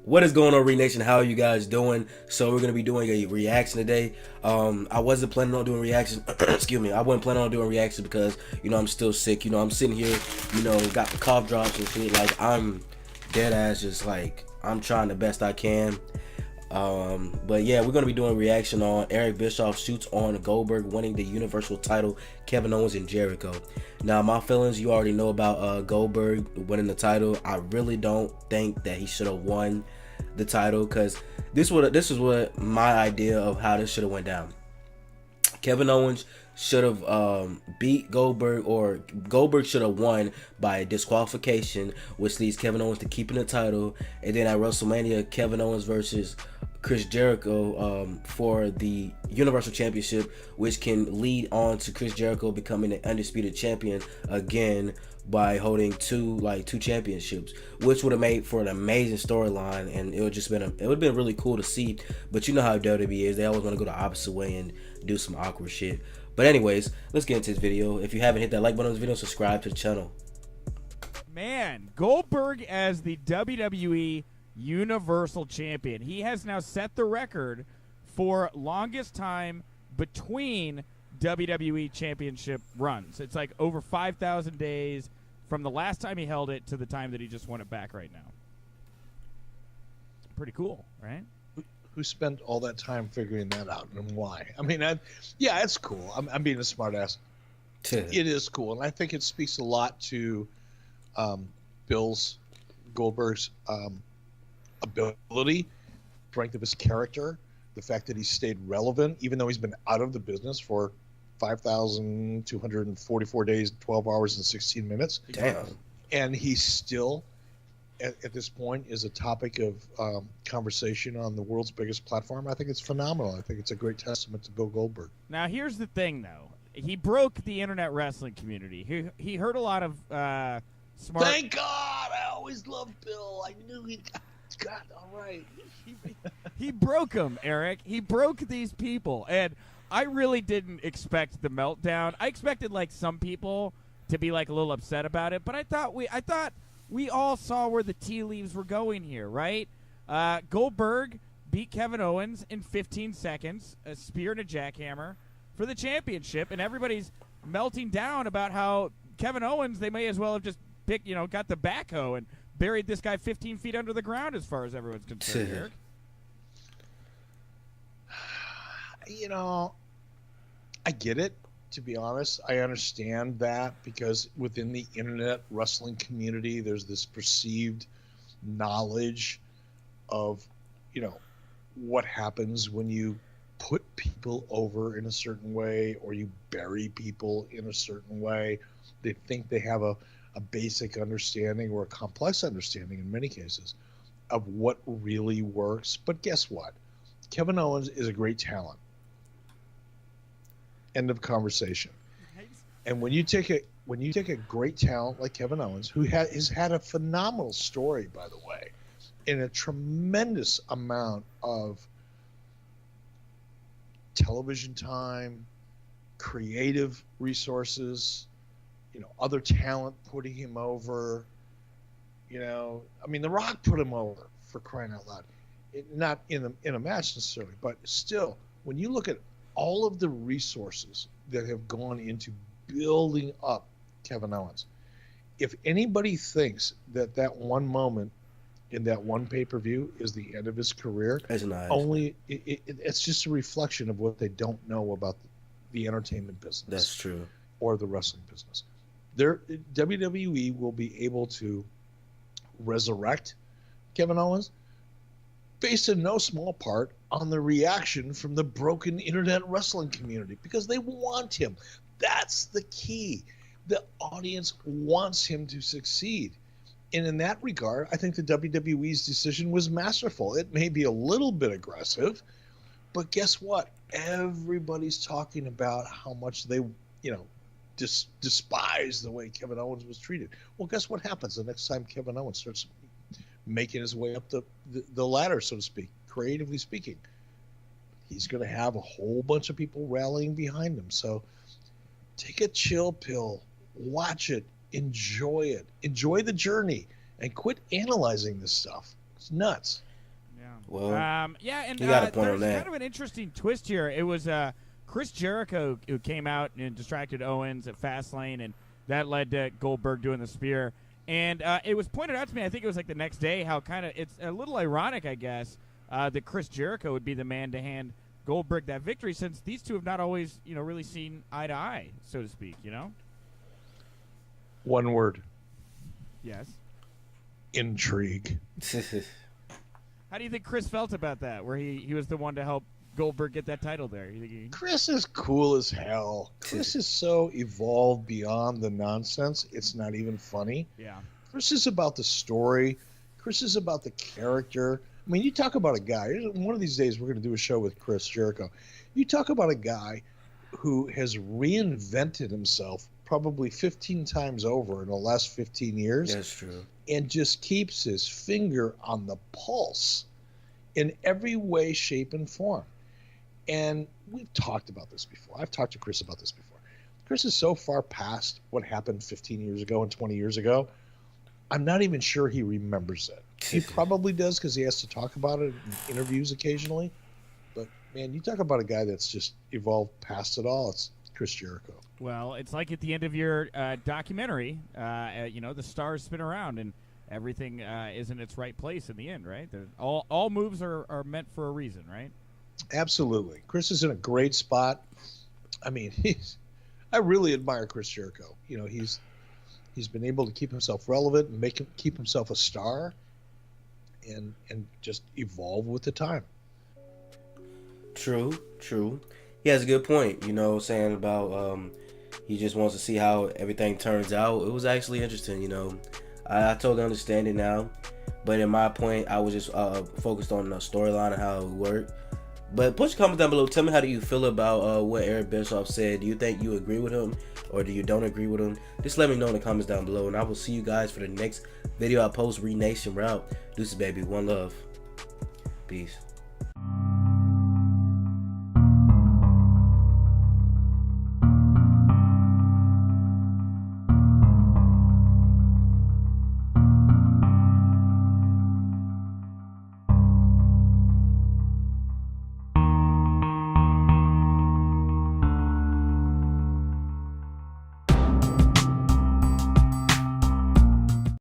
What is going on, Re Nation? How are you guys doing? So we're gonna be doing a reaction today. I wasn't planning on doing reaction. Excuse me. I wasn't planning on doing reaction because I'm still sick. I'm sitting here. Got the cough drops and shit. Like I'm dead ass. Just like I'm trying the best I can. But yeah, we're gonna be doing a reaction on Eric Bischoff shoots on Goldberg winning the Universal title, Kevin Owens and Jericho. Now, my feelings, you already know about Goldberg winning the title. I really don't think that he should have won the title because this is what my idea of how this should have went down. Kevin Owens should have beat Goldberg, or Goldberg should have won by disqualification, which leads Kevin Owens to keeping the title. And then at WrestleMania, Kevin Owens versus Chris Jericho for the Universal Championship, which can lead on to Chris Jericho becoming an undisputed champion again by holding two championships, which would have made for an amazing storyline, and it would have been really cool to see. But you know how WWE is; they always want to go the opposite way and do some awkward shit. But anyways, let's get into this video. If you haven't hit that like button on this video, subscribe to the channel. Man, Goldberg as the WWE Universal Champion. He has now set the record for longest time between WWE Championship runs. It's like over 5,000 days from the last time he held it to the time that he just won it back right now. Pretty cool, right? Who spent all that time figuring that out and why? I mean, yeah, it's cool. I'm being a smartass. It is cool, and I think it speaks a lot to Goldberg's ability, strength of his character, the fact that he stayed relevant, even though he's been out of the business for 5,244 days, 12 hours, and 16 minutes. Damn. And he's still, at this point, is a topic of conversation on the world's biggest platform. I think it's phenomenal. I think it's a great testament to Bill Goldberg. Now, here's the thing, though. He broke the internet wrestling community. He heard a lot of smart... Thank God! I always loved Bill. I knew he'd... God, all right. He broke them, Eric. He broke these people, and I really didn't expect the meltdown. I expected like some people to be like a little upset about it, but I thought we all saw where the tea leaves were going here, right? Goldberg beat Kevin Owens in 15 seconds, a spear and a jackhammer for the championship, and everybody's melting down about how Kevin Owens, they may as well have just got the backhoe and buried this guy 15 feet under the ground as far as everyone's concerned, Eric. I get it, to be honest. I understand that because within the internet wrestling community, there's this perceived knowledge of, what happens when you put people over in a certain way or you bury people in a certain way. They think they have a basic understanding or a complex understanding in many cases of what really works. But guess what? Kevin Owens is a great talent. End of conversation. And when you take a great talent like Kevin Owens, who has had a phenomenal story, by the way, in a tremendous amount of television time, creative resources, other talent putting him over. I mean, The Rock put him over, for crying out loud. Not in a match necessarily, but still, when you look at all of the resources that have gone into building up Kevin Owens, if anybody thinks that one moment in that one pay-per-view is the end of his career, it's just a reflection of what they don't know about the entertainment business. That's true. Or the wrestling business. WWE will be able to resurrect Kevin Owens based in no small part on the reaction from the broken internet wrestling community, because they want him. That's the key. The audience wants him to succeed. And in that regard, I think the WWE's decision was masterful. It may be a little bit aggressive, but guess what? Everybody's talking about how much they, despise the way Kevin Owens was treated. Well, guess what happens the next time Kevin Owens starts making his way up the ladder, so to speak, creatively speaking? He's going to have a whole bunch of people rallying behind him. So take a chill pill, watch it, enjoy the journey, and quit analyzing this stuff. It's nuts. Well, yeah, and you got a point there's on that. kind of an interesting twist here. It was Chris Jericho who came out and distracted Owens at Fastlane, and that led to Goldberg doing the spear. And it was pointed out to me, I think it was like the next day, how kind of it's a little ironic, I guess, that Chris Jericho would be the man to hand Goldberg that victory, since these two have not always, really seen eye to eye, so to speak. One word: Yes. intrigue. How do you think Chris felt about that, where he was the one to help Goldberg get that title there? You think Chris is cool as hell. Chris is so evolved beyond the nonsense. It's not even funny. Yeah. Chris is about the story. Chris is about the character. I mean, you talk about a guy. One of these days, we're going to do a show with Chris Jericho. You talk about a guy who has reinvented himself probably 15 times over in the last 15 years. That's true. And just keeps his finger on the pulse in every way, shape, and form. And we've talked about this before. I've talked to Chris about this before. Chris is so far past what happened 15 years ago and 20 years ago, I'm not even sure he remembers it. He probably does because he has to talk about it in interviews occasionally. But, man, you talk about a guy that's just evolved past it all. It's Chris Jericho. Well, it's like at the end of your documentary, the stars spin around and everything is in its right place in the end, right? All moves are meant for a reason, right? Absolutely. Chris is in a great spot. I mean, I really admire Chris Jericho. He's been able to keep himself relevant and keep himself a star and just evolve with the time. True. He has a good point, saying about he just wants to see how everything turns out. It was actually interesting, I totally understand it now. But in my point, I was just focused on the storyline and how it worked. But put your comments down below. Tell me, how do you feel about what Eric Bischoff said? Do you think you agree with him, or do you don't agree with him? Just let me know in the comments down below, and I will see you guys for the next video I post. Renation route. Deuces, baby. One love. Peace.